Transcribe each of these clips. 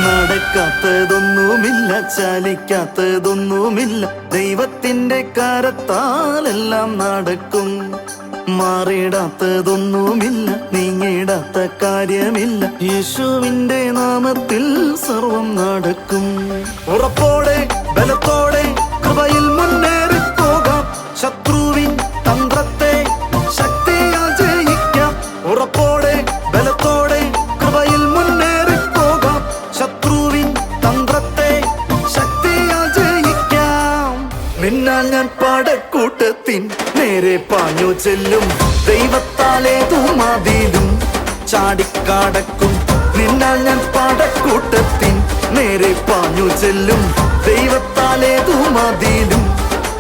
നടക്കാത്തതൊന്നുമില്ല, ചലിക്കാത്തതൊന്നുമില്ല, ദൈവത്തിന്റെ കരത്താലെല്ലാം നടക്കും. മാറിടാത്തതൊന്നുമില്ല, നീങ്ങിടാത്ത കാര്യമില്ല, യേശുവിന്റെ നാമത്തിൽ സർവം നടക്കും. ഉറപ്പോടെ ബലത്തോടെ കൃപയിൽ മുന്നേറി പോകാം, ശത്രുവിൻ തന്ത്രത്തെ ശക്തിയാൽ ജയിക്കാം. ഉറപ്പോടെ ബലത്തോടെ കൃപയിൽ മുന്നേറി പോകാം, ശത്രുവിൻ തന്ത്രത്തെ ശക്തിയാൽ ജയിക്കാം. നിന്നാൽ ഞാൻ പടക്കൂട്ടത്തിൻ നേരെ പാഞ്ഞു ചെല്ലും, ദൈവത്താലേതു മതിലും ചാടിക്കടക്കും. നിന്നാൽ ഞാൻ പടക്കൂട്ടത്തിൻ നേരെ പാഞ്ഞു ചെല്ലും, ദൈവത്താലേതു മതിലും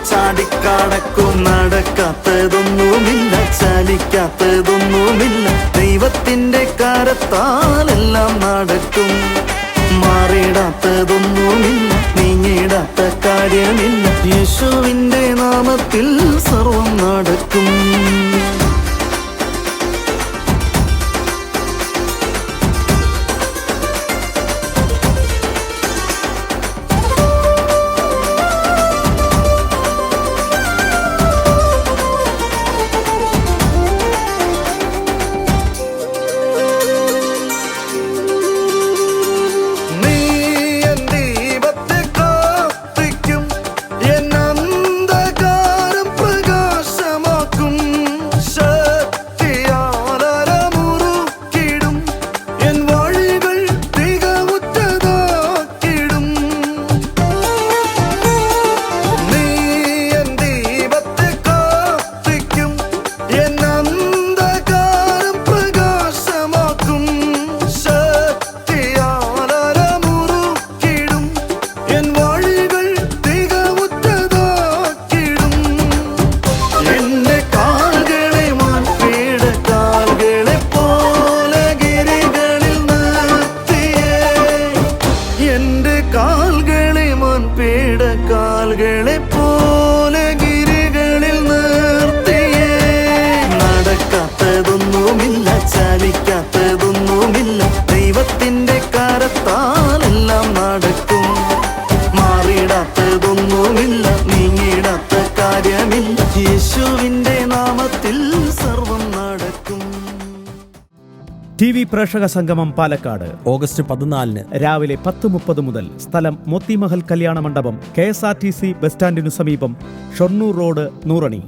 ചാടിക്കടക്കും. നടക്കാത്തതൊന്നുമില്ല, ചലിക്കാത്തതൊന്നുമില്ല, ദൈവത്തിന്റെ കരത്താലെല്ലാം നടക്കും. മാറിടാത്തതൊന്നുമില്ല, നീങ്ങിടാത്ത കാര്യമില്ല, യേശുവിന്റെ നാമത്തിൽ സർവം നടക്കും. നടക്കാത്തതൊന്നുമില്ല, ചലിക്കാത്തതൊന്നുമില്ല, ദൈവത്തിന്റെ കരത്താലെല്ലാം നടക്കും. മാറിടാത്തതൊന്നുമില്ല, നീങ്ങിടാത്ത കാര്യമില്ല, യേശുവിന്റെ നാമത്തിൽ സർവം നടക്കും. TV പ്രേക്ഷക സംഗമം പാലക്കാട് ഓഗസ്റ്റ് 14 രാവിലെ 10:30 മുതൽ. സ്ഥലം മോത്തിമഹൽ കല്യാണ മണ്ഡപം, KSRTC ബസ് സ്റ്റാൻഡിനു സമീപം, ഷൊർണൂർ റോഡ്, നൂറണി.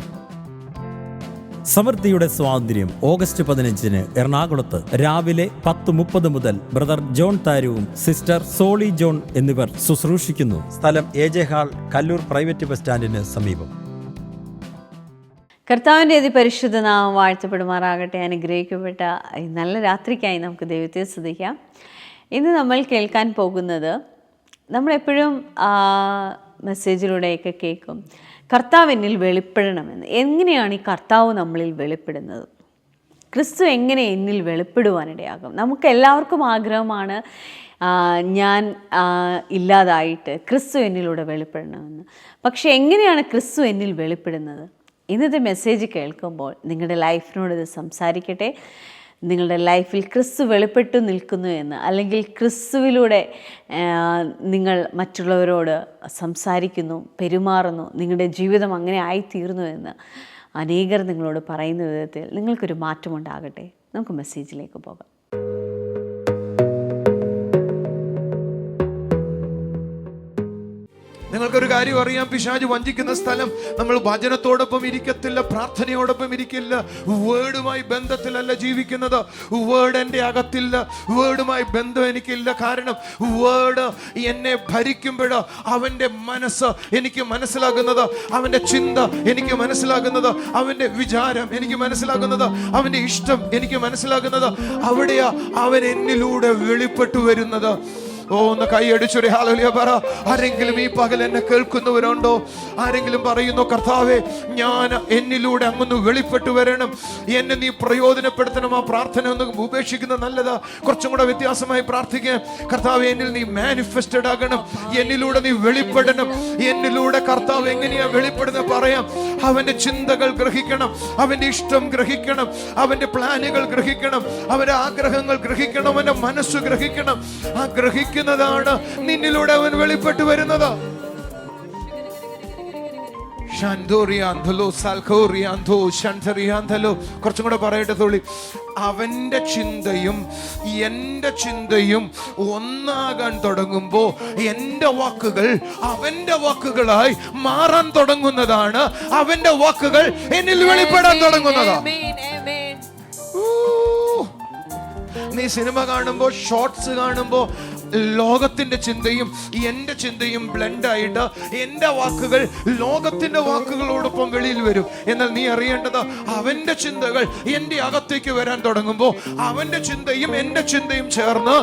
സമൃദ്ധിയുടെ സ്വാതന്ത്ര്യം ഓഗസ്റ്റ് 15 എറണാകുളത്ത് രാവിലെ 10:30 മുതൽ. ബ്രദർ ജോൺ താരുവും സിസ്റ്റർ സോളി ജോൺ എന്നിവർ ശുശ്രൂഷിക്കുന്നു. സ്ഥലം AJ hall, Kallur private bus സ്റ്റാൻഡിന് സമീപം. കർത്താവിൻ്റെ അതിപരിശുദ്ധ നാമം വാഴ്ത്തപ്പെടുമാറാകട്ടെ. അനുഗ്രഹിക്കപ്പെട്ട ഈ നല്ല രാത്രിക്കായി നമുക്ക് ദൈവത്തെ സ്തുതിക്കാം. ഇന്ന് നമ്മൾ കേൾക്കാൻ പോകുന്നത്, നമ്മളെപ്പോഴും മെസ്സേജിലൂടെയൊക്കെ കേൾക്കും, കർത്താവ് എന്നിൽ വെളിപ്പെടണമെന്ന്. എങ്ങനെയാണ് ഈ കർത്താവ് നമ്മളിൽ വെളിപ്പെടുന്നത്? ക്രിസ്തു എങ്ങനെ എന്നിൽ വെളിപ്പെടുവാനിടയാകും? നമുക്ക് എല്ലാവർക്കും ആഗ്രഹമാണ് ഞാൻ ഇല്ലാതായിട്ട് ക്രിസ്തു എന്നിലൂടെ വെളിപ്പെടണമെന്ന്. പക്ഷേ എങ്ങനെയാണ് ക്രിസ്തു എന്നിൽ വെളിപ്പെടുന്നത്? ഇന്നത്തെ മെസ്സേജ് കേൾക്കുമ്പോൾ നിങ്ങളുടെ ലൈഫിനോട് ഇത് സംസാരിക്കട്ടെ. നിങ്ങളുടെ ലൈഫിൽ ക്രിസ്തു വെളിപ്പെട്ടു നിൽക്കുന്നു എന്ന്, അല്ലെങ്കിൽ ക്രിസ്തുവിലൂടെ നിങ്ങൾ മറ്റുള്ളവരോട് സംസാരിക്കുന്നു, പെരുമാറുന്നു, നിങ്ങളുടെ ജീവിതം അങ്ങനെ ആയിത്തീർന്നു എന്ന് അനേകർ നിങ്ങളോട് പറയുന്ന വിധത്തിൽ നിങ്ങൾക്കൊരു മാറ്റമുണ്ടാകട്ടെ. നമുക്ക് മെസ്സേജിലേക്ക് പോകാം. നിങ്ങൾക്കൊരു കാര്യം അറിയാം, പിശാച് വഞ്ചിക്കുന്ന സ്ഥലം നമ്മൾ വചനത്തോടൊപ്പം ഇരിക്കത്തില്ല, പ്രാർത്ഥനയോടൊപ്പം ഇരിക്കില്ല. വേർഡുമായി ബന്ധത്തിലല്ല ജീവിക്കുന്നത്. വേർഡ് എൻ്റെ അകത്തില്ല, വേർഡുമായി ബന്ധം എനിക്കില്ല. കാരണം വേർഡ് എന്നെ ഭരിക്കുമ്പോൾ അവൻ്റെ മനസ്സ് എനിക്ക് മനസ്സിലാകുന്നത്, അവൻ്റെ ചിന്ത എനിക്ക് മനസ്സിലാകുന്നത്, അവൻ്റെ വിചാരം എനിക്ക് മനസ്സിലാകുന്നത്, അവൻ്റെ ഇഷ്ടം എനിക്ക് മനസ്സിലാകുന്നത്. അവിടെയാ അവൻ എന്നിലൂടെ വെളിപ്പെട്ടു വരുന്നത്. ഒന്ന് കൈയടിച്ചൊരു ഹല്ലേലൂയ പറ. ആരെങ്കിലും ഈ പകൽ എന്നെ കേൾക്കുന്നവരുണ്ടോ? ആരെങ്കിലും പറയുന്നു, കർത്താവേ ഞാൻ എന്നിലൂടെ അങ്ങൊന്ന് വെളിപ്പെട്ടു വരണം, എന്നെ നീ പ്രയോജനപ്പെടുത്തണം. ആ പ്രാർത്ഥന ഒന്ന് ഉപേക്ഷിക്കുന്നത് നല്ലതാ. കുറച്ചും കൂടെ വ്യത്യാസമായി പ്രാർത്ഥിക്കുക. കർത്താവേ എന്നിൽ നീ മാനിഫെസ്റ്റഡ് ആകണം, എന്നിലൂടെ നീ വെളിപ്പെടണം. എന്നിലൂടെ കർത്താവ് എങ്ങനെയാ വെളിപ്പെടുന്നത് പറയാം. അവന്റെ ചിന്തകൾ ഗ്രഹിക്കണം, അവന്റെ ഇഷ്ടം ഗ്രഹിക്കണം, അവന്റെ പ്ലാനുകൾ ഗ്രഹിക്കണം, അവന്റെ ആഗ്രഹങ്ങൾ ഗ്രഹിക്കണം, അവന്റെ മനസ്സ് ഗ്രഹിക്കണം. ആ ഗ്രഹിക്കുന്നതാണ് നിന്നിലൂടെ അവൻ വെളിപ്പെട്ടു വരുന്നത്. കുറച്ചും കൂടെ പറയട്ടെ തോളി. അവന്റെ ചിന്തയും എന്റെ ചിന്തയും ഒന്നാകാൻ തുടങ്ങുമ്പോ എന്റെ വാക്കുകൾ അവന്റെ വാക്കുകളായി മാറാൻ തുടങ്ങുന്നതാണ്. അവന്റെ വാക്കുകൾ എന്നിൽ വെളിപ്പെടാൻ തുടങ്ങുന്നതാണ്. നീ സിനിമ കാണുമ്പോ, ഷോർട്സ് കാണുമ്പോ ലോകത്തിന്റെ ചിന്തയും എന്റെ ചിന്തയും ബ്ലെൻഡായിട്ട് എന്റെ വാക്കുകൾ ലോകത്തിന്റെ വാക്കുകളോടൊപ്പം വെളിയിൽ വരും. എന്നാൽ നീ അറിയേണ്ടത്, അവന്റെ ചിന്തകൾ എന്റെ അകത്തേക്ക് വരാൻ തുടങ്ങുമ്പോൾ അവന്റെ ചിന്തയും എന്റെ ചിന്തയും ചേർന്ന്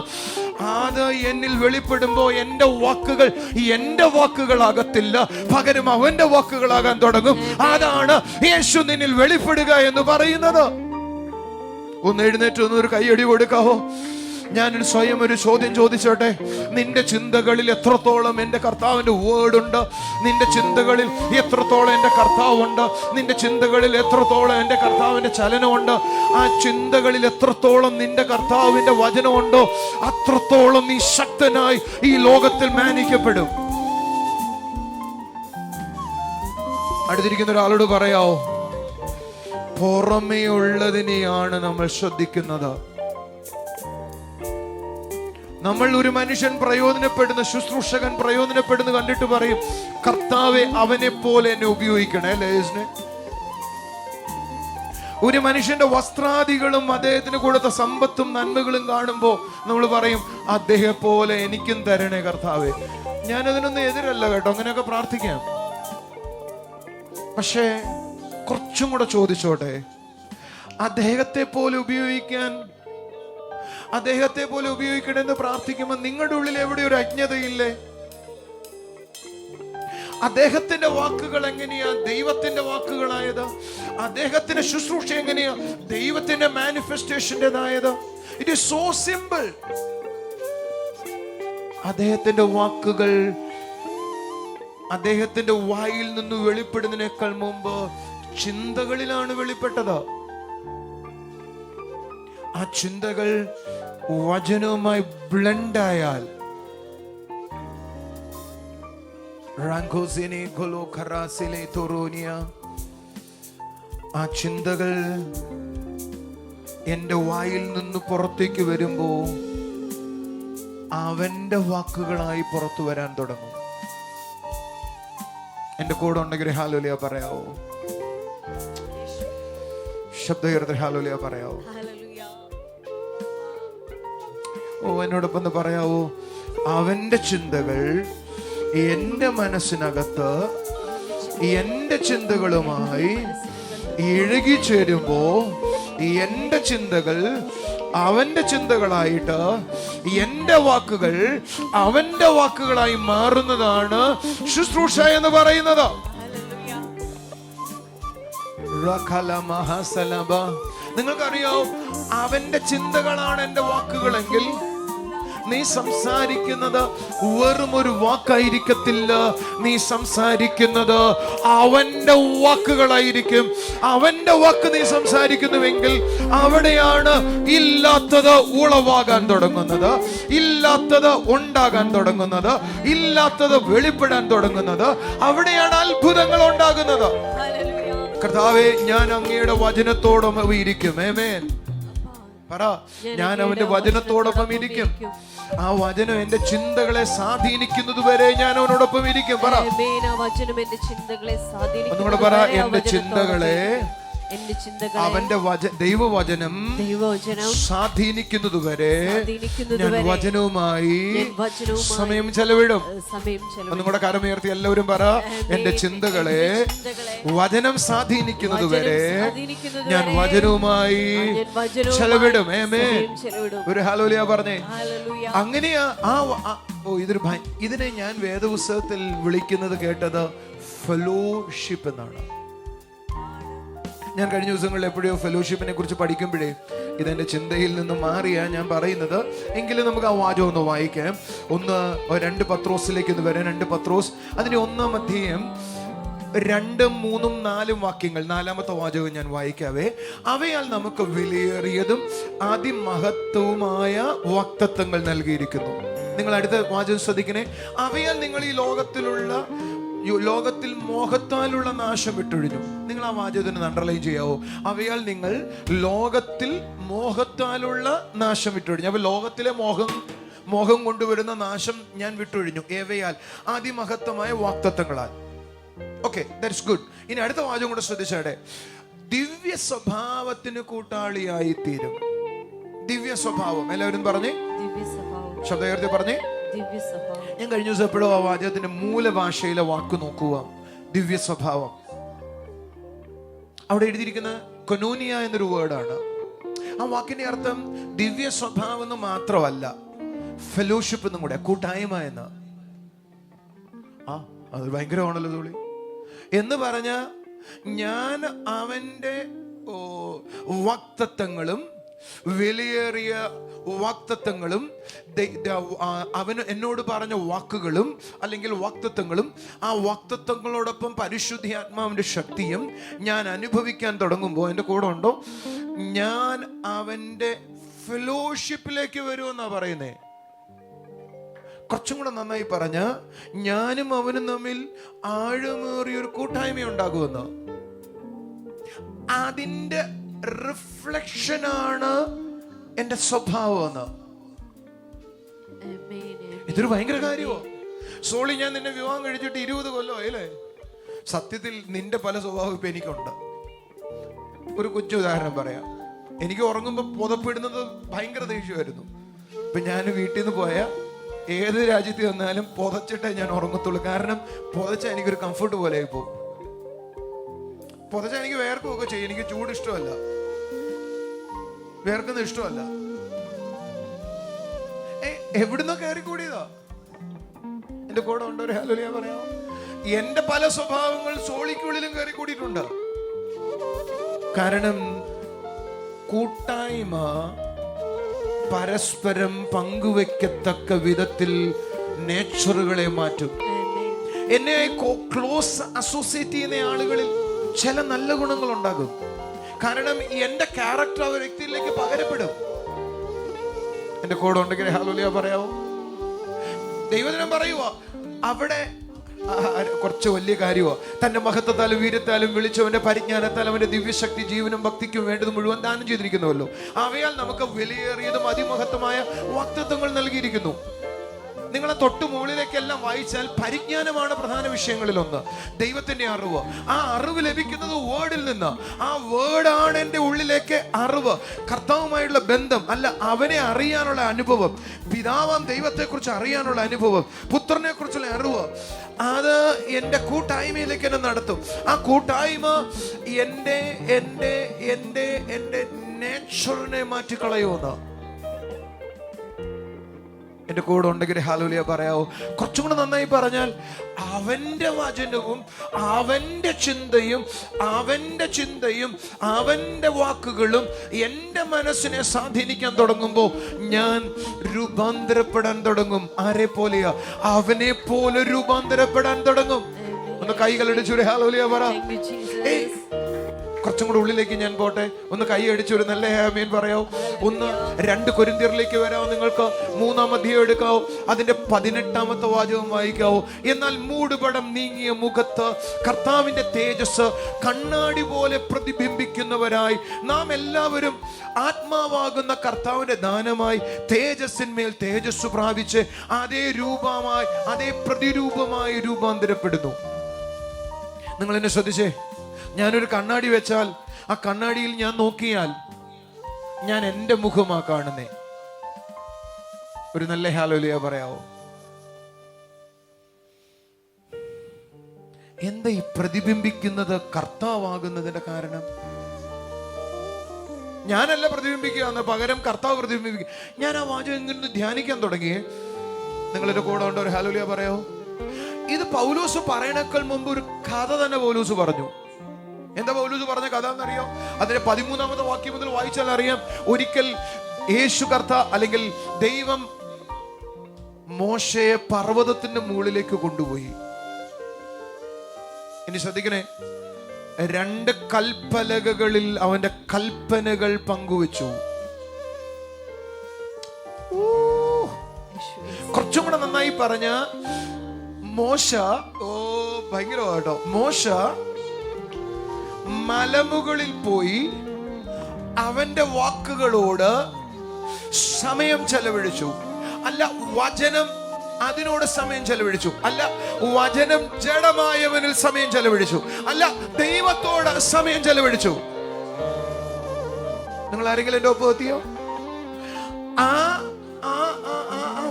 അത് എന്നിൽ വെളിപ്പെടുമ്പോ എന്റെ വാക്കുകൾ എന്റെ വാക്കുകളാകത്തില്ല, പകരം അവന്റെ വാക്കുകളാകാൻ തുടങ്ങും. അതാണ് യേശു നിന്നിൽ വെളിപ്പെടുക എന്ന് പറയുന്നത്. ഒന്ന് എഴുന്നേറ്റ് ഒരു കൈയടി കൊടുക്കാവോ? ഞാൻ സ്വയം ഒരു ചോദ്യം ചോദിച്ചോട്ടെ. നിന്റെ ചിന്തകളിൽ എത്രത്തോളം എൻ്റെ കർത്താവിന്റെ വേർഡ് ഉണ്ട്? നിന്റെ ചിന്തകളിൽ എത്രത്തോളം എൻ്റെ കർത്താവുണ്ട്? നിന്റെ ചിന്തകളിൽ എത്രത്തോളം എൻ്റെ കർത്താവിന്റെ ചലനമുണ്ട്? ആ ചിന്തകളിൽ എത്രത്തോളം നിന്റെ കർത്താവിന്റെ വചനമുണ്ടോ അത്രത്തോളം നീ ശക്തനായി ഈ ലോകത്തിൽ മാനിക്കപ്പെടും. അടുത്തിരിക്കുന്ന ഒരാളോട് പറയാവോ, പുറമേ ഉള്ളതിനെയാണ് നമ്മൾ ശ്രദ്ധിക്കുന്നത്. നമ്മൾ ഒരു മനുഷ്യൻ പ്രയോജനപ്പെടുന്ന, ശുശ്രൂഷകൻ പ്രയോജനപ്പെടുന്ന കണ്ടിട്ട് പറയും, കർത്താവെ അവനെ പോലെ എന്നെ ഉപയോഗിക്കണേ. അല്ലേ? ഒരു മനുഷ്യന്റെ വസ്ത്രാദികളും അദ്ദേഹത്തിന് കൊടുത്ത സമ്പത്തും നന്മകളും കാണുമ്പോ നമ്മൾ പറയും, അദ്ദേഹം പോലെ എനിക്കും തരണേ കർത്താവെ. ഞാൻ അതിനൊന്നും എതിരല്ല കേട്ടോ, അങ്ങനെയൊക്കെ പ്രാർത്ഥിക്കാം. പക്ഷേ കുറച്ചും കൂടെ ചോദിച്ചോട്ടെ, അദ്ദേഹത്തെ പോലെ ഉപയോഗിക്കണമെന്ന് പ്രാർത്ഥിക്കുമ്പോൾ നിങ്ങളുടെ ഉള്ളിൽ എവിടെ ഒരു അജ്ഞതയില്ലേ? അദ്ദേഹത്തിന്റെ വാക്കുകൾ എങ്ങനെയാ ദൈവത്തിന്റെ വാക്കുകളായത്? അദ്ദേഹത്തിന്റെ ശുശ്രൂഷ എങ്ങനെയാ ദൈവത്തിന്റെ മാനിഫെസ്റ്റേഷൻ്റെതായത്? It is so simple. അദ്ദേഹത്തിന്റെ വാക്കുകൾ അദ്ദേഹത്തിന്റെ വായിൽ നിന്ന് വെളിപ്പെടുന്നതിനേക്കാൾ മുമ്പ് ചിന്തകളിലാണ് വെളിപ്പെട്ടത്. ആ ചിന്തകൾ വചനവുമായി ബ്ലെൻഡായാൽ ആ ചിന്തകൾ എന്റെ വായിൽ നിന്ന് പുറത്തേക്ക് വരുമ്പോ അവന്റെ വാക്കുകളായി പുറത്തു വരാൻ തുടങ്ങും. എന്റെ കൂടെ ഉണ്ടെങ്കിൽ ഹല്ലേലൂയ പറയാവോ? ശബ്ദം ഹല്ലേലൂയ പറയാവോ? ഓ, എന്നോടൊപ്പം ഒന്ന് പറയാവോ? അവന്റെ ചിന്തകൾ എന്റെ മനസ്സിനകത്ത് എന്റെ ചിന്തകളുമായി ഇഴുകിച്ചേരുമ്പോ എന്റെ ചിന്തകൾ അവന്റെ ചിന്തകളായിട്ട് എന്റെ വാക്കുകൾ അവന്റെ വാക്കുകളായി മാറുന്നതാണ് ശുശ്രൂഷ എന്ന് പറയുന്നത്. നിങ്ങൾക്കറിയാവോ, അവന്റെ ചിന്തകളാണ് എന്റെ വാക്കുകളെങ്കിൽ നീ സംസാരിക്കുന്നത് വെറും ഒരു വാക്കായിരിക്കത്തില്ല. നീ സംസാരിക്കുന്നത് അവന്റെ വാക്കുകളായിരിക്കും. അവന്റെ വാക്ക് നീ സംസാരിക്കുന്നുവെങ്കിൽ അവിടെയാണ് ഇല്ലാത്തത് ഉളവാകാൻ തുടങ്ങുന്നത്, ഇല്ലാത്തത് ഉണ്ടാകാൻ തുടങ്ങുന്നത്, ഇല്ലാത്തത് വെളിപ്പെടാൻ തുടങ്ങുന്നത്. അവിടെയാണ് അത്ഭുതങ്ങൾ ഉണ്ടാകുന്നത്. കർത്താവേ, ഞാൻ അങ്ങയുടെ വചനത്തോടൊപ്പം ഇരിക്കും. ആമേൻ പറ. ഞാൻ അവന്റെ വചനത്തോടൊപ്പം ഇരിക്കും. ആ വചനം എന്റെ ചിന്തകളെ സ്വാധീനിക്കുന്നത് വരെ ഞാൻ അവനോടൊപ്പം ഇരിക്കും. പറ. ഒന്നുകൂടെ പറ. എന്റെ ചിന്തകളെ അവന്റെ ദൈവവചനം സ്വാധീനിക്കുന്നത് വരെ ഞാൻ വചനവുമായി സമയം ചെലവിടും. ഒന്നും കൂടെ കരമുയർത്തി എല്ലാവരും പറ. എന്റെ ചിന്തകളെ വചനം സ്വാധീനിക്കുന്നത് വരെ ഞാൻ വചനവുമായി ചെലവിടും. ഒരു ഹല്ലേലൂയ പറഞ്ഞേ. അങ്ങനെയാ ഇതിനെ ഞാൻ വേദപുസ്തകത്തിൽ വിളിക്കുന്നത് കേട്ടത് ഫെലോഷിപ്പ് എന്നാണ്. ഞാൻ കഴിഞ്ഞ ദിവസങ്ങളിൽ എപ്പോഴോ ഫെലോഷിപ്പിനെ കുറിച്ച് പഠിക്കുമ്പോഴേ ഇതെന്റെ ചിന്തയിൽ നിന്ന് മാറിയാ ഞാൻ പറയുന്നത്. എങ്കിലും നമുക്ക് ആ വാചകം ഒന്ന് വായിക്കാം. 2 പത്രോസിലേക്ക് ഒന്ന് വരാം. 2 പത്രോസ് അതിന്റെ 1-ാം അധ്യായം 2, 3, 4 വാക്യങ്ങൾ, 4ാമത്തെ വാചകം ഞാൻ വായിക്കാവേ. അവയാൽ നമുക്ക് വിലയേറിയതും അതിമഹത്വവുമായ വാഗ്ദത്തങ്ങൾ നൽകിയിരിക്കുന്നു. നിങ്ങൾ അടുത്ത വാചകം ശ്രദ്ധിക്കണേ. അവയാൽ നിങ്ങൾ ഈ ലോകത്തിൽ മോഹത്താലുള്ള നാശം വിട്ടൊഴിഞ്ഞു. നിങ്ങൾ ആ വാചകത്തിന് അണ്ടർലൈൻ ചെയ്യാവോ? അവയാൽ നിങ്ങൾ ലോകത്തിൽ മോഹത്താലുള്ള നാശം വിട്ടൊഴിഞ്ഞു. അപ്പൊ ലോകത്തിലെ മോഹം കൊണ്ടുവരുന്ന നാശം ഞാൻ വിട്ടൊഴിഞ്ഞു. ഏവയാൽ അതിമഹത്വമായ വാഗ്ദത്തങ്ങളാൽ. Okay, that's good. ഇനി അടുത്ത വാചകം കൂടെ ശ്രദ്ധിച്ചാടെ. ദിവ്യ സ്വഭാവത്തിന് കൂട്ടാളിയായി തീരും. ദിവ്യ സ്വഭാവം എല്ലാവരും പറഞ്ഞേ, ശബ്ദകീർത്തി പറഞ്ഞേ. ഞാൻ കഴിഞ്ഞ ദിവസം എപ്പോഴും ആ വാചകത്തിന്റെ മൂലഭാഷയിലെ വാക്ക് നോക്കുക. ദിവ്യ സ്വഭാവം അവിടെ എഴുതിയിരിക്കുന്ന കൊനോനിയ എന്നൊരു വേർഡാണ്. ആ വാക്കിന്റെ അർത്ഥം ദിവ്യ സ്വഭാവം എന്ന് മാത്രമല്ല, ഫെലോഷിപ്പ് എന്നും കൂടെ, കൂട്ടായ്മ എന്ന്. അത് ഭയങ്കരമാണല്ലോ തോളി. എന്ന് പറഞ്ഞ ഞാൻ അവന്റെ വാഗ്ദത്തങ്ങളും വിലയേറിയ വാഗ്ദത്തങ്ങളും അവന് എന്നോട് പറഞ്ഞ വാക്കുകളും അല്ലെങ്കിൽ വാഗ്ദത്തങ്ങളും ആ വാഗ്ദത്തങ്ങളോടൊപ്പം പരിശുദ്ധാത്മാവിന്റെ ശക്തിയും ഞാൻ അനുഭവിക്കാൻ തുടങ്ങുമ്പോൾ, എൻ്റെ കൂടെ ഉണ്ടോ, ഞാൻ അവന്റെ ഫെലോഷിപ്പിലേക്ക് വരുമെന്നാ പറയുന്നേ. കുറച്ചും കൂടെ നന്നായി പറഞ്ഞ, ഞാനും അവനും തമ്മിൽ ആഴമേറിയൊരു കൂട്ടായ്മ ഉണ്ടാകുമെന്ന്. അതിന്റെ റിഫ്ലക്ഷനാണ് എന്റെ സ്വഭാവം എന്ന്. ഇതൊരു ഭയങ്കര കാര്യമോ? സോളി, ഞാൻ നിന്നെ വിവാഹം കഴിച്ചിട്ട് 20 കൊല്ലമായി അല്ലേ? സത്യത്തിൽ നിന്റെ പല സ്വഭാവം ഇപ്പൊ എനിക്കുണ്ട്. ഒരു കൊച്ചു ഉദാഹരണം പറയാം. എനിക്ക് ഉറങ്ങുമ്പോൾ പുതപ്പിടുന്നത് ഭയങ്കര ദേഷ്യമായിരുന്നു. ഇപ്പൊ ഞാൻ വീട്ടിൽ നിന്ന് പോയ ഏത് രാജ്യത്ത് വന്നാലും പുതച്ചിട്ടേ ഞാൻ ഉറങ്ങത്തുള്ളൂ. കാരണം പുതച്ച എനിക്കൊരു കംഫർട്ട് പോലെ ആയി പോകും. പുതച്ച എനിക്ക് വേർക്കുകയൊക്കെ ചെയ്യും. എനിക്ക് ചൂട് ഇഷ്ടമല്ല, വേർക്കുന്ന ഇഷ്ടമല്ല. എവിടുന്നോ കയറി കൂടിയതാ. എന്റെ കൂടെ ഉണ്ടോ? ഒരു ഹല്ലേലൂയ പറയാമോ? എന്റെ പല സ്വഭാവങ്ങൾ സോളിക്കുള്ളിലും കയറി കൂടിയിട്ടുണ്ട്. കാരണം കൂട്ടായ്മ പരസ്പരം പങ്കുവെക്കത്തക്ക വിധത്തിൽ നേച്ചറുകളെ മാറ്റും. എന്നെ ക്ലോസ് അസോസിയേറ്റ് ചെയ്യുന്ന ആളുകളിൽ ചില നല്ല ഗുണങ്ങൾ ഉണ്ടാകും. കാരണം എന്റെ ക്യാരക്ടർ ആ വ്യക്തിയിലേക്ക് പകരപ്പെടും. എന്റെ കൂടെ ഉണ്ടെങ്കിൽ ഹല്ലേലൂയ പറയാമോ? ദൈവജനം പറയുവോ, അവിടെ കുറച്ച് വലിയ കാര്യമോ, തന്റെ മഹത്വത്താലും വീര്യത്താലും വിളിച്ചവന്റെ പരിജ്ഞാനത്താലും അവന്റെ ദിവ്യശക്തി ജീവനും ഭക്തിക്കും വേണ്ടത് മുഴുവൻ ദാനം ചെയ്തിരിക്കുന്നുവല്ലോ. അവയാൽ നമുക്ക് വിലയേറിയതും അതിമഹത്വമായ വാഗ്ദത്തങ്ങൾ നൽകിയിരിക്കുന്നു. നിങ്ങളെ തൊട്ടു മുകളിലേക്കെല്ലാം വായിച്ചാൽ പരിജ്ഞാനമാണ് പ്രധാന വിഷയങ്ങളിലൊന്ന്. ദൈവത്തിന്റെ അറിവ്. ആ അറിവ് ലഭിക്കുന്നത് വേർഡിൽ നിന്ന്. ആ വേർഡാണ് എൻ്റെ ഉള്ളിലേക്ക് അറിവ്. കർത്താവുമായുള്ള ബന്ധം അല്ല, അവനെ അറിയാനുള്ള അനുഭവം, പിതാവാം ദൈവത്തെക്കുറിച്ച് അറിയാനുള്ള അനുഭവം, പുത്രനെ കുറിച്ചുള്ള അറിവ്, അത് എൻ്റെ കൂട്ടായ്മയിലേക്ക് എന്നെ നടത്തും. ആ കൂട്ടായ്മ എൻ്റെ എൻ്റെ എൻ്റെ എൻ്റെ നേച്ചറിനെ മാറ്റിക്കളയുമെന്ന്. എന്റെ കൂടെ ഉണ്ടെങ്കിൽ ഹല്ലേലൂയ പറയാവോ? കുറച്ചും കൂടെ നന്നായി പറഞ്ഞാൽ, അവന്റെ വചനവും അവന്റെ ചിന്തയും അവന്റെ വാക്കുകളും എൻ്റെ മനസ്സിനെ സ്വാധീനിക്കാൻ തുടങ്ങുമ്പോൾ ഞാൻ രൂപാന്തരപ്പെടാൻ തുടങ്ങും. ആരെ പോലെയാ? അവനെ പോലെ രൂപാന്തരപ്പെടാൻ തുടങ്ങും. ഒന്ന് കൈകളടിച്ചൊരു ഹല്ലേലൂയ പറ. കുറച്ചും കൂടെ ഉള്ളിലേക്ക് ഞാൻ പോട്ടെ. ഒന്ന് കൈ അടിച്ചൊരു നല്ല ആമേൻ പറയാവോ? 1-2 കൊരിന്ത്യരിലേക്ക് വരാവോ? നിങ്ങൾക്ക് 3-ാം അധ്യായം എടുക്കാവോ? അതിന്റെ 18-ാമത്തെ വാചകം വായിക്കാവോ? എന്നാൽ മൂടുപടം നീങ്ങിയ മുഖത്ത് കർത്താവിന്റെ തേജസ് കണ്ണാടി പോലെ പ്രതിബിംബിക്കുന്നവരായി നാം എല്ലാവരും ആത്മാവാകുന്ന കർത്താവിന്റെ ദാനമായി തേജസ്സിന്മേൽ തേജസ് പ്രാപിച്ച് അതേ രൂപമായി, അതേ പ്രതിരൂപമായി രൂപാന്തരപ്പെടുന്നു. നിങ്ങൾ എന്നെ ശ്രദ്ധിച്ചേ. ഞാനൊരു കണ്ണാടി വെച്ചാൽ ആ കണ്ണാടിയിൽ ഞാൻ നോക്കിയാൽ ഞാൻ എൻ്റെ മുഖമാ കാണുന്നേ. ഒരു നല്ല ഹല്ലേലൂയ പറയാവോ? എന്താ ഈ പ്രതിബിംബിക്കുന്നത്? കർത്താവാകുന്നതിന്റെ കാരണം ഞാനല്ല പ്രതിബിംബിക്കുക, പകരം കർത്താവ് പ്രതിബിംബിക്കുക. ഞാൻ ആ വാചകം ഇങ്ങനെ ധ്യാനിക്കാൻ തുടങ്ങിയേ. നിങ്ങളുടെ കൂടെ ഉണ്ടോ? ഒരു ഹല്ലേലൂയ പറയാവോ? ഇത് പൗലോസ് പറയണേക്കാൾ മുമ്പ് ഒരു കഥ തന്നെ പൗലോസ് പറഞ്ഞു. എന്താ പൗലോസ് പറഞ്ഞ കഥ എന്നറിയോ? അതിന്റെ 13-ാമത്തെ വാക്യം മുതൽ വായിച്ചാൽ അറിയാം. ഒരിക്കൽ യേശു അല്ലെങ്കിൽ ദൈവം മോശയെ പർവ്വതത്തിന്റെ മുകളിലേക്ക് കൊണ്ടുപോയി. ഇനി ശ്രദ്ധിക്കണേ, 2 കൽപ്പലകകളിൽ അവന്റെ കൽപ്പനകൾ പങ്കുവച്ചു. കുറച്ചും കൂടെ നന്നായി പറഞ്ഞ മോശ, ഭയങ്കരമാട്ടോ, മോശ മലമുകളിൽ പോയി അവന്റെ വാക്കുകളോട് സമയം ചെലവഴിച്ചു. അല്ല, വചനം അതിനോട് സമയം ചെലവഴിച്ചു. അല്ല, വചനം ജഡമായവനിൽ സമയം ചെലവഴിച്ചു. അല്ല, ദൈവത്തോട് സമയം ചെലവഴിച്ചു. നിങ്ങൾ ആരെങ്കിലും എന്റെ ഒപ്പം എത്തിയോ? ആ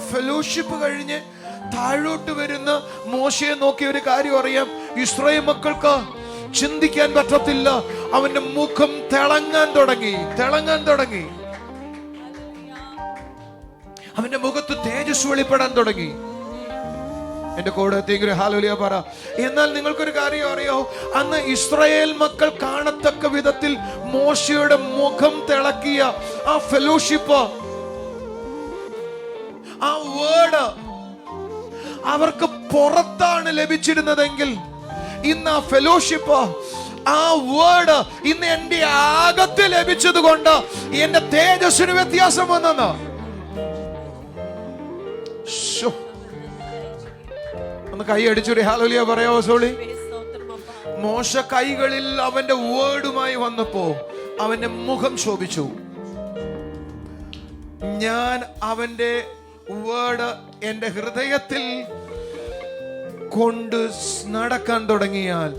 ഫെലോഷിപ്പ് കഴിഞ്ഞ് താഴോട്ട് വരുന്ന മോശയെ നോക്കിയ ഒരു കാര്യം അറിയാം. ഇസ്രായേൽ മക്കൾക്ക് ചിന്തിക്കാൻ പറ്റത്തില്ല. അവന്റെ മുഖം തിളങ്ങാൻ തുടങ്ങി. അവന്റെ മുഖത്ത് തേജസ് വെളിപ്പെടാൻ തുടങ്ങി. എന്റെ കൂടെ എത്തിയെങ്കിലും ഹല്ലേലൂയ പറ. എന്നാൽ നിങ്ങൾക്കൊരു കാര്യം അറിയോ? അന്ന് ഇസ്രായേൽ മക്കൾ കാണത്തക്ക വിധത്തിൽ മോശയുടെ മുഖം തിളക്കിയ ആ ഫെലോഷിപ്പ്, ആ വേർഡ് അവർക്ക് പുറത്താണ് ലഭിച്ചിരുന്നതെങ്കിൽ, ഇന്ന് ആ ഫെലോഷിപ്പ്, ആ വേർഡ് ഇന്ന് എന്റെ അകത്ത് ലഭിച്ചത് കൊണ്ട് എന്റെ തേജസ്സിന് വ്യത്യാസം വന്നെന്ന്. ഒന്ന് കൈ അടിച്ചൊരു ഹല്ലേലൂയ പറയാവോ സോളി? മോശ കൈകളിൽ അവന്റെ വേർഡുമായി വന്നപ്പോ അവന്റെ മുഖം ശോഭിച്ചു. ഞാൻ അവന്റെ വേർഡ് എന്റെ ഹൃദയത്തിൽ കൊണ്ട് നടക്കാൻ തുടങ്ങിയാൽ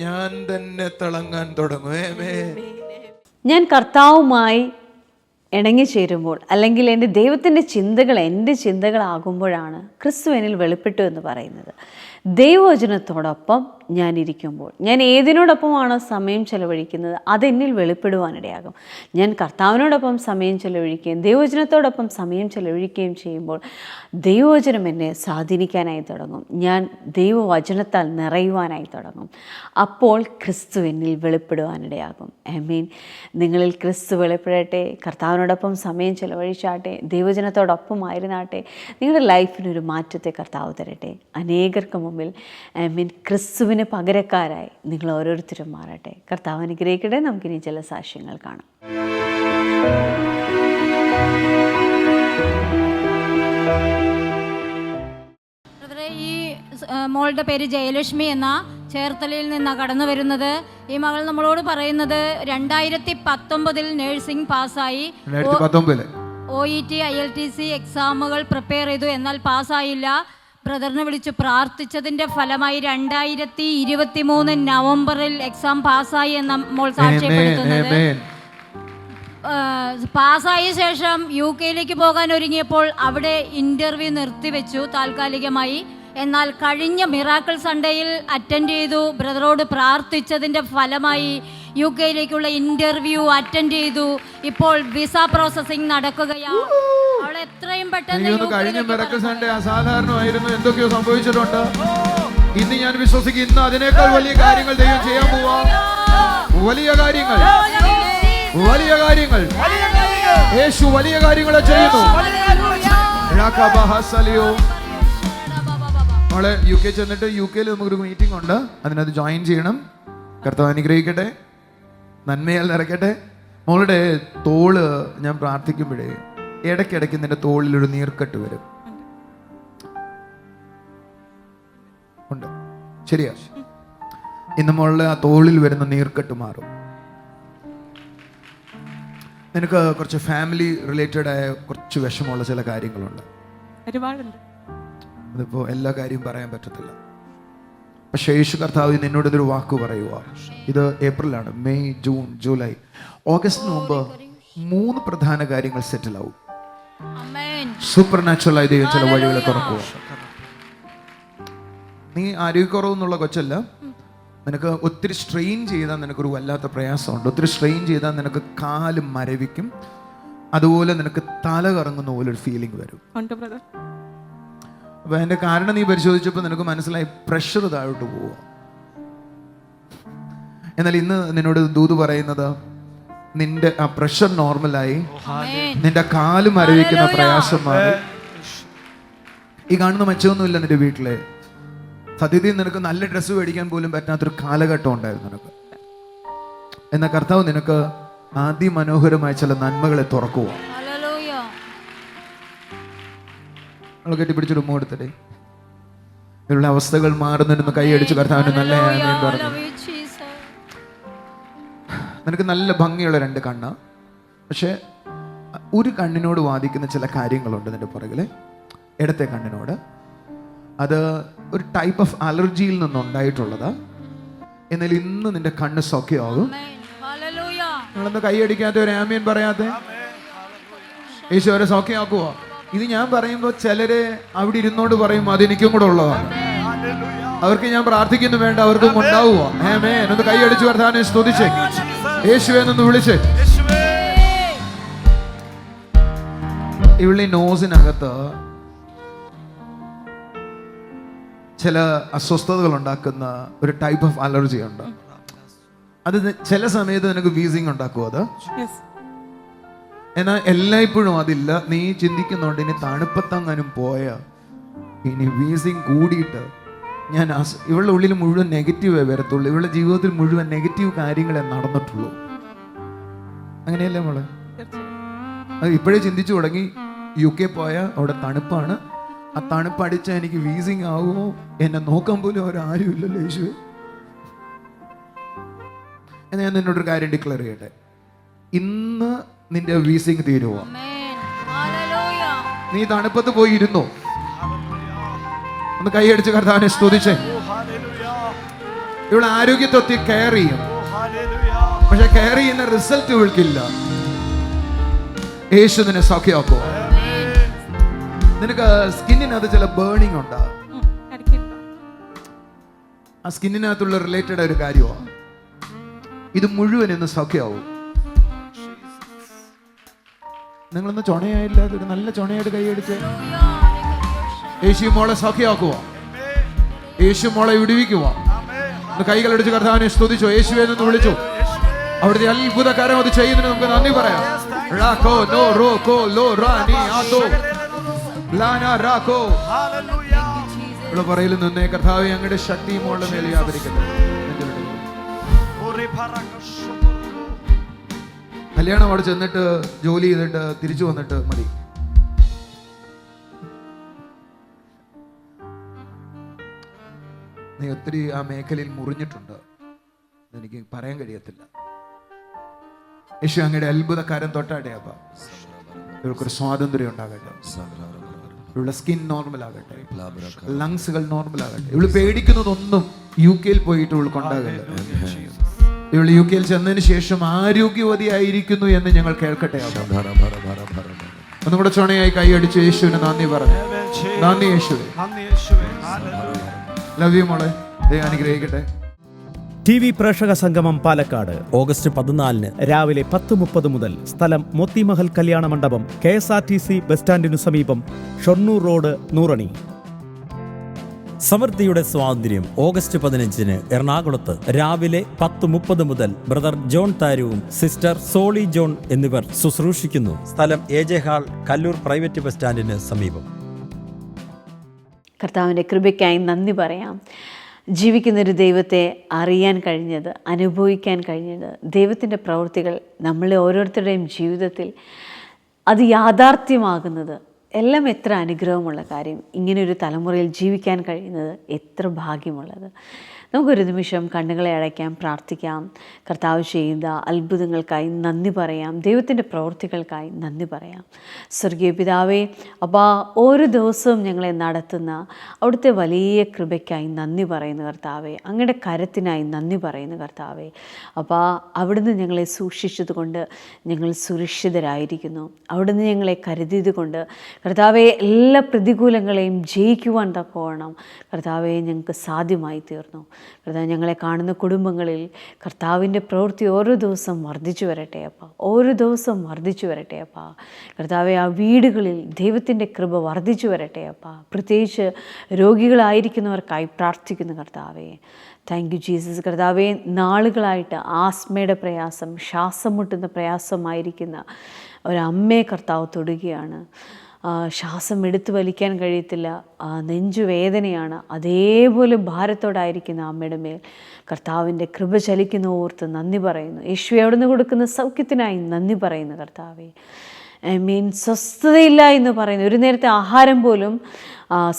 ഞാൻ തന്നെ തിളങ്ങാൻ തുടങ്ങും. ഞാൻ കർത്താവുമായി ഇണങ്ങിച്ചേരുമ്പോൾ, അല്ലെങ്കിൽ എൻ്റെ ദൈവത്തിൻ്റെ ചിന്തകൾ എൻ്റെ ചിന്തകളാകുമ്പോഴാണ് ക്രിസ്തു എന്നിൽ വെളിപ്പെട്ടു എന്ന് പറയുന്നത്. ദൈവവചനത്തോടൊപ്പം ഞാൻ ഇരിക്കുമ്പോൾ, ഞാൻ ഏതിനോടൊപ്പമാണോ സമയം ചെലവഴിക്കുന്നത് അതെന്നിൽ വെളിപ്പെടുവാനിടയാകും. ഞാൻ കർത്താവിനോടൊപ്പം സമയം ചെലവഴിക്കുകയും ദൈവവചനത്തോടൊപ്പം സമയം ചെലവഴിക്കുകയും ചെയ്യുമ്പോൾ ദൈവവചനം എന്നെ സ്വാധീനിക്കാനായി തുടങ്ങും. ഞാൻ ദൈവവചനത്താൽ നിറയുവാനായി തുടങ്ങും. അപ്പോൾ ക്രിസ്തു എന്നിൽ വെളിപ്പെടുവാനിടയാകും. ആമേൻ. നിങ്ങളിൽ ക്രിസ്തു വെളിപ്പെടട്ടെ. കർത്താവിനോടൊപ്പം സമയം ചെലവഴിച്ചാട്ടെ, ദൈവവചനത്തോടൊപ്പം ആയിരുന്നാട്ടെ. നിങ്ങളുടെ ലൈഫിനൊരു മാറ്റത്തെ കർത്താവ് തരട്ടെ. അനേകർക്ക് മുമ്പിൽ ആമേൻ ക്രിസ്തുവിന് പകരക്കാരായി നിങ്ങൾ ഓരോരുത്തരും മാറട്ടെ. കർത്താവ് അനുഗ്രഹിക്കട്ടെ. നമുക്കിനി ചില സാക്ഷ്യങ്ങൾ കാണാം. ഈ മോളുടെ പേര് ജയലക്ഷ്മി എന്ന ചേർത്തലയിൽ നിന്നാണ് കടന്നു വരുന്നത്. ഈ മകൾ നമ്മളോട് പറയുന്നത് 2019 നഴ്സിംഗ് പാസ്സായി, OET ILTC എക്സാമുകൾ പ്രിപ്പയർ ചെയ്തു, എന്നാൽ പാസ്സായില്ല. ബ്രദറിനെ വിളിച്ച് പ്രാർത്ഥിച്ചതിൻ്റെ ഫലമായി 2023 നവംബറിൽ എക്സാം പാസ്സായി എന്ന മോൾ സാക്ഷ്യപ്പെടുത്തുന്നത്. പാസ്സായ ശേഷം UK പോകാൻ ഒരുങ്ങിയപ്പോൾ അവിടെ ഇൻ്റർവ്യൂ നിർത്തിവെച്ചു താൽക്കാലികമായി. എന്നാൽ കഴിഞ്ഞ മിറാക്കിൾ സൺഡേയിൽ അറ്റൻഡ് ചെയ്തു. ബ്രദറോട് പ്രാർത്ഥിച്ചതിൻ്റെ ഫലമായി UK ഇൻ്റർവ്യൂ അറ്റൻഡ് ചെയ്തു. ഇപ്പോൾ വിസ പ്രോസസ്സിംഗ് നടക്കുകയാണ്. അവൾ എത്രയും പെട്ടെന്ന് കഴിഞ്ഞ മിറാക്കിൾ സൺഡേ അസാധാരണമായിരുന്നു. എന്തൊക്കെയോ സംഭവിച്ചിട്ടുണ്ട്. ഇന്ന് ഞാൻ വിശ്വസിക്കും, ഇന്ന് അതിനേക്കാൾ വലിയ കാര്യങ്ങൾ ദൈവം ചെയ്യാൻ പോവാ. വലിയ കാര്യങ്ങൾ യേശു വലിയ കാര്യങ്ങളെ ചെയ്യുന്നു. നമ്മള് UK ചെന്നിട്ട് UK നമുക്കൊരു മീറ്റിംഗ് ഉണ്ട്, അതിനകത്ത് ജോയിൻ ചെയ്യണം. കർത്താവ് അനുഗ്രഹിക്കട്ടെ, നന്മയാൽ നിറയ്ക്കട്ടെ. മോളുടെ തോള് ഞാൻ പ്രാർത്ഥിക്കുമ്പോഴേ ഇടയ്ക്കിടയ്ക്ക് നിന്റെ തോളിലൊരു നീർക്കെട്ട് വരും. ഉണ്ട്, ശരിയാ? ഇന്ന് മോളുടെ ആ തോളിൽ വരുന്ന നീർക്കെട്ട് മാറും. നിനക്ക് കുറച്ച് ഫാമിലി റിലേറ്റഡ് ആയ കുറച്ച് വിഷമമുള്ള ചില കാര്യങ്ങളുണ്ട്. അതിപ്പോൾ എല്ലാ കാര്യവും പറയാൻ പറ്റത്തില്ല. പക്ഷേ യേശു കർത്താവ് നിന്നോട് ഇതൊരു വാക്ക് പറയുക. ഇത് ഏപ്രിലാണ്, മെയ്, ജൂൺ, ജൂലൈ, ഓഗസ്റ്റിന് മുമ്പ് 3 പ്രധാന കാര്യങ്ങൾ സെറ്റിൽ ആവും. സൂപ്പർ നാച്ചുറൽ ആയി ദൈവം ചില വഴികളെ തുറക്കുക. നീ ആരോഗ്യക്കുറവെന്നുള്ള കൊച്ചല്ല. നിനക്ക് ഒത്തിരി സ്ട്രെയിൻ ചെയ്താൽ നിനക്കൊരു വല്ലാത്ത പ്രയാസമുണ്ട്. ഒത്തിരി സ്ട്രെയിൻ ചെയ്താൽ നിനക്ക് കാല് മരവിക്കും. അതുപോലെ നിനക്ക് തല കറങ്ങുന്ന പോലെ ഒരു ഫീലിംഗ് വരും. അപ്പൊ അതിന്റെ കാരണം നീ പരിശോധിച്ചപ്പോൾ നിനക്ക് മനസ്സിലായി, പ്രഷർ താഴോട്ട് പോവുക. എന്നാൽ ഇന്ന് നിന്നോട് ദൂത് പറയുന്നത്, നിന്റെ ആ പ്രഷർ നോർമലായി, നിന്റെ കാല് മരവിക്കുന്ന പ്രയാസം മാറി. ഈ കാണുന്ന മെച്ചമൊന്നുമില്ല നിന്റെ വീട്ടിലെ. സത്യത്തിൽ നിനക്ക് നല്ല ഡ്രസ്സ് മേടിക്കാൻ പോലും പറ്റാത്തൊരു കാലഘട്ടം ഉണ്ടായിരുന്നു നിനക്ക്. എന്നാൽ കർത്താവ് നിനക്ക് അതിമനോഹരമായ ചില നന്മകളെ തുറക്കുക. നമ്മൾ കെട്ടിപ്പിടിച്ചൊരു ഉമ്മ കൊടുത്തിട്ടേ. ഇതിലുള്ള അവസ്ഥകൾ മാറുന്നതിനൊന്ന് കൈയടിച്ച് കർത്താവിന് നല്ല ആമേൻ പറഞ്ഞു. നിനക്ക് നല്ല ഭംഗിയുള്ള 2 കണ്ണ്, പക്ഷെ ഒരു കണ്ണിനോട് വാദിക്കുന്ന ചില കാര്യങ്ങളുണ്ട് നിന്റെ പുറകില്. ഇടത്തെ കണ്ണിനോട് അത് ഒരു ടൈപ്പ് ഓഫ് അലർജിയിൽ നിന്നുണ്ടായിട്ടുള്ളതാ. എന്നാൽ ഇന്ന് നിന്റെ കണ്ണ് സൗഖ്യമാകും. നിങ്ങളെന്താ കൈയടിക്കാത്ത ഒരു ആമേൻ പറയാത്ത? ഈശോരെ സൗഖ്യമാക്കുക. ഇത് ഞാൻ പറയുമ്പോൾ ചിലര് അവിടെ ഇരുന്നോട് പറയും അതെനിക്കും കൂടെ ഉള്ളതാണ്. അവർക്ക് ഞാൻ പ്രാർത്ഥിക്കുന്നു വേണ്ട, അവർക്കും ഉണ്ടാവുക. ആമേൻ. ഒന്ന് കൈയടിച്ച് കർത്താവിനെ സ്തുതിച്ചേ, യേശുവേ എന്ന് വിളിച്ചേ. ഇവിടെ നോസിനകത്ത് ചില അസ്വസ്ഥതകൾ ഉണ്ടാക്കുന്ന ഒരു ടൈപ്പ് ഓഫ് അലർജി ഉണ്ട്. അത് ചില സമയത്ത് നിനക്ക് വീസിങ് ഉണ്ടാക്കും. അത് എന്നാൽ എല്ലായ്പ്പോഴും അതില്ല. നീ ചിന്തിക്കുന്നുണ്ട് ഇനി തണുപ്പത്തങ്ങാനും പോയ ഇനി വീസിങ് കൂടിയിട്ട് ഞാൻ ഇവളുടെ ഉള്ളിൽ മുഴുവൻ നെഗറ്റീവേ വരത്തുള്ളൂ, ഇവളുടെ ജീവിതത്തിൽ മുഴുവൻ നെഗറ്റീവ് കാര്യങ്ങളെ നടന്നിട്ടുള്ളൂ. അങ്ങനെയല്ലേ മോളെ? അത് ഇപ്പോഴേ ചിന്തിച്ചു തുടങ്ങി. UK പോയ അവിടെ തണുപ്പാണ്, ആ തണുപ്പ് അടിച്ചാൽ എനിക്ക് വീസിങ് ആകുമോ, എന്നെ നോക്കാൻ പോലും അവരാരും ഇല്ലല്ലോ യേശുവേ. ഞാൻ നിന്നോടൊരു കാര്യം ഡിക്ലെയർ ചെയ്യട്ടെ. ഇന്ന് നിന്റെ വീസിങ് തീരുവോ? നീ തണുപ്പത്ത് പോയി ഇരുന്നോ? ഒന്ന് കൈയടിച്ച് കർത്താവിനെ സ്തുതിച്ചേ. ഇവിടെ ആരോഗ്യത്വത്തിൽ കെയർ ചെയ്യും, പക്ഷെ കെയർ ചെയ്യുന്ന റിസൾട്ട് ഇവൾക്കില്ല. യേശു നിന്നെ സൗഖ്യമാക്കുമോ? നിനക്ക് സ്കിന്നിനകത്ത് ചില ബേണിംഗ് ഉണ്ടാകും. ആ സ്കിന്നിനകത്തുള്ള റിലേറ്റഡ് ഒരു കാര്യമാണ്. ഇത് മുഴുവൻ ഇന്ന് സൗഖ്യമാവും. നിങ്ങളൊന്ന് ചുണയായില്ല, ഒരു നല്ല ചുണയായിട്ട് കൈയടിച്ച് യേശു മോളെ സൗഖ്യമാക്കുക, യേശു മോളെ വിടുവിക്കുക. കൈകളടിച്ച് കർത്താവിനെ സ്തുതിച്ചോ, യേശുവെ എന്ന് വിളിച്ചു. അവിടുത്തെ അത്ഭുതകാരം അത് ചെയ്യുന്നതിന് നമുക്ക് നന്ദി പറയാം. ഇവിടെ പറയിൽ നിന്നേ കർത്താവ് ഞങ്ങളുടെ ശക്തി മോളുടെ മേലെ വ്യാപരിക്കട്ടെ. കല്യാണം അവിടെ ചെന്നിട്ട് ജോലി ചെയ്തിട്ട് തിരിച്ചു വന്നിട്ട് മതി. നീ ഒത്തിരി ആ മേഖലയിൽ മുറിഞ്ഞിട്ടുണ്ട്, എനിക്ക് പറയാൻ കഴിയത്തില്ല. യേശു അങ്ങയുടെ അത്ഭുതക്കാരൻ തൊട്ടാട്ടെ. അപ്പ ഇവൾക്കൊരു സ്വാതന്ത്ര്യം ഉണ്ടാകട്ടെ, ഇവളുടെ സ്കിൻ നോർമൽ ആകട്ടെ, ലങ്സുകൾ നോർമൽ ആകട്ടെ. ഇവള് പേടിക്കുന്നതൊന്നും UK പോയിട്ട് ഇവൾക്കുണ്ടാകില്ല. ഇവൾ UK ചെന്നതിന് ശേഷം ആരോഗ്യവതിയായിരിക്കുന്നു എന്ന് ഞങ്ങൾ കേൾക്കട്ടെ. ഒന്നും കൂടെ ചുണയായി കൈയടിച്ച് യേശുവിന് നന്ദി പറഞ്ഞു. നന്ദി യേശുവേ. ലവ് യു മോളെ. ദൈവം അനുഗ്രഹിക്കട്ടെ. TV പ്രേക്ഷക സംഗമം പാലക്കാട് ഓഗസ്റ്റ് 14 രാവിലെ 10:30 മുതൽ. സ്ഥലം മോത്തിമഹൽ കല്യാണ മണ്ഡപം, KSRTC ബസ് സ്റ്റാൻഡിനു സമീപം, ഷൊർണൂർ റോഡ്, നൂറണി. സമൃദ്ധിയുടെ സ്വാതന്ത്ര്യം ഓഗസ്റ്റ് 15 എറണാകുളത്ത് രാവിലെ 10:30 മുതൽ ബ്രദർ ജോൺ താരുവും സിസ്റ്റർ സോളി ജോൺ എന്നിവർ ശുശ്രൂഷിക്കുന്നു. സ്ഥലം AJ hall, Kallur private bus സ്റ്റാൻഡിന് സമീപം. കർത്താവിൻ്റെ കൃപയ്ക്കായി നന്ദി പറയാം. ജീവിക്കുന്നൊരു ദൈവത്തെ അറിയാൻ കഴിഞ്ഞത്, അനുഭവിക്കാൻ കഴിഞ്ഞത്, ദൈവത്തിൻ്റെ പ്രവൃത്തികൾ നമ്മളെ ഓരോരുത്തരുടെയും ജീവിതത്തിൽ അത് യാഥാർത്ഥ്യമാകുന്നത് എല്ലാം എത്ര അനുഗ്രഹമുള്ള കാര്യം. ഇങ്ങനെയൊരു തലമുറയിൽ ജീവിക്കാൻ കഴിയുന്നത് എത്ര ഭാഗ്യമുള്ളത്. നമുക്കൊരു നിമിഷം കണ്ണുകളെ അടയ്ക്കാം, പ്രാർത്ഥിക്കാം. കർത്താവ് ചെയ്ത അത്ഭുതങ്ങൾക്കായി നന്ദി പറയാം, ദൈവത്തിൻ്റെ പ്രവൃത്തികൾക്കായി നന്ദി പറയാം. സ്വർഗീയ പിതാവേ, അപ്പോൾ ഓരോ ദിവസവും ഞങ്ങളെ നടത്തുന്ന അവിടുത്തെ വലിയ കൃപയ്ക്കായി നന്ദി പറയുന്നു കർത്താവേ. അങ്ങയുടെ കരത്തിനായി നന്ദി പറയുന്നു കർത്താവേ. അപ്പോൾ അവിടുന്ന് ഞങ്ങളെ സൂക്ഷിച്ചതുകൊണ്ട് ഞങ്ങൾ സുരക്ഷിതരായിരിക്കുന്നു. അവിടുന്ന് ഞങ്ങളെ കരുതിയത് കൊണ്ട് കർത്താവെ എല്ലാ പ്രതികൂലങ്ങളെയും ജയിക്കുവാൻ തക്കവണ്ണം കർത്താവെ ഞങ്ങൾക്ക് സാധ്യമായി തീർന്നു. കർത്താവ്, ഞങ്ങളെ കാണുന്ന കുടുംബങ്ങളിൽ കർത്താവിൻ്റെ പ്രവൃത്തി ഓരോ ദിവസം വർദ്ധിച്ചു വരട്ടെ അപ്പ, ഓരോ ദിവസം വർദ്ധിച്ചു വരട്ടെ അപ്പ. കർത്താവെ, ആ വീടുകളിൽ ദൈവത്തിൻ്റെ കൃപ വർദ്ധിച്ചു വരട്ടെ അപ്പ. പ്രത്യേകിച്ച് രോഗികളായിരിക്കുന്നവർക്കായി പ്രാർത്ഥിക്കുന്നു കർത്താവെ. Thank you Jesus. കർത്താവെ, നാളുകളായിട്ട് ആസ്മയുടെ പ്രയാസം, ശ്വാസം മുട്ടുന്ന പ്രയാസമായിരിക്കുന്ന ഒരമ്മയെ കർത്താവ് തൊടുകയാണ്. ശ്വാസം എടുത്തു വലിക്കാൻ കഴിയത്തില്ല, നെഞ്ചുവേദനയാണ്, അതേപോലെ ഭാരത്തോടായിരിക്കുന്ന അമ്മയുടെ മേൽ കർത്താവിൻ്റെ കൃപ ചലിക്കുന്ന ഓർത്ത് നന്ദി പറയുന്നു. യേശു അവിടുന്ന് കൊടുക്കുന്ന സൗഖ്യത്തിനായി നന്ദി പറയുന്നു. കർത്താവെ, സ്വസ്ഥതയില്ല എന്ന് പറയുന്നു, ഒരു നേരത്തെ ആഹാരം പോലും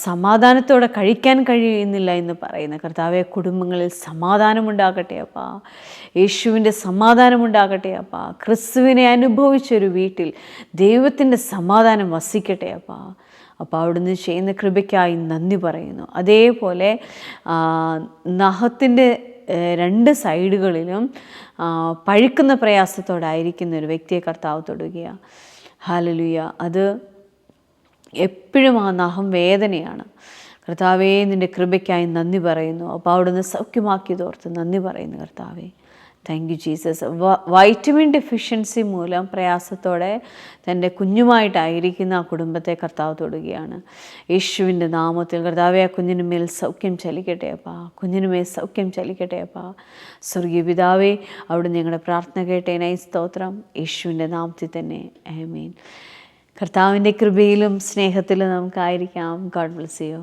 സമാധാനത്തോടെ കഴിക്കാൻ കഴിയുന്നില്ല എന്ന് പറയുന്ന കർത്താവെ, കുടുംബങ്ങളിൽ സമാധാനമുണ്ടാകട്ടെ അപ്പാ, യേശുവിൻ്റെ സമാധാനമുണ്ടാകട്ടെ അപ്പാ. ക്രിസ്തുവിനെ അനുഭവിച്ചൊരു വീട്ടിൽ ദൈവത്തിൻ്റെ സമാധാനം വസിക്കട്ടെ അപ്പാ. അപ്പോൾ അവിടുന്ന് ചെയ്യുന്ന കൃപയ്ക്കായി നന്ദി പറയുന്നു. അതേപോലെ നഖത്തിൻ്റെ 2 സൈഡുകളിലും പഴുക്കുന്ന പ്രയാസത്തോടായിരിക്കുന്ന ഒരു വ്യക്തിയെ കർത്താവ് തൊടുകയാണ്. ഹല്ലേലൂയ. അത് എപ്പോഴും ആ നഖം വേദനയാണ്. കർത്താവേ, നിൻ്റെ കൃപയ്ക്കായി നന്ദി പറയുന്നു. അപ്പോൾ അവിടുന്ന് സൗഖ്യമാക്കിയതോർത്ത് നന്ദി പറയുന്നു. കർത്താവേ, thank you Jesus. Vitamin deficiency മൂലം പ്രയാസത്തോടെ തൻ്റെ കുഞ്ഞുമായിട്ടായിരിക്കുന്ന ആ കുടുംബത്തെ കർത്താവ് തൊടുകയാണ്. യേശുവിൻ്റെ നാമത്തിൽ കർത്താവെ, ആ കുഞ്ഞിന് മേൽ സൗഖ്യം ചലിക്കട്ടെ അപ്പാ, കുഞ്ഞിന് മേൽ സൗഖ്യം ചലിക്കട്ടെ അപ്പാ. സ്വർഗീയ പിതാവേ, അവിടെ ഞങ്ങളുടെ പ്രാർത്ഥന കേട്ടേനായി സ്തോത്രം. യേശുവിൻ്റെ നാമത്തിൽ തന്നെ ആമേൻ. കർത്താവിൻ്റെ കൃപയിലും സ്നേഹത്തിലും നമുക്കായിരിക്കാം. God bless you.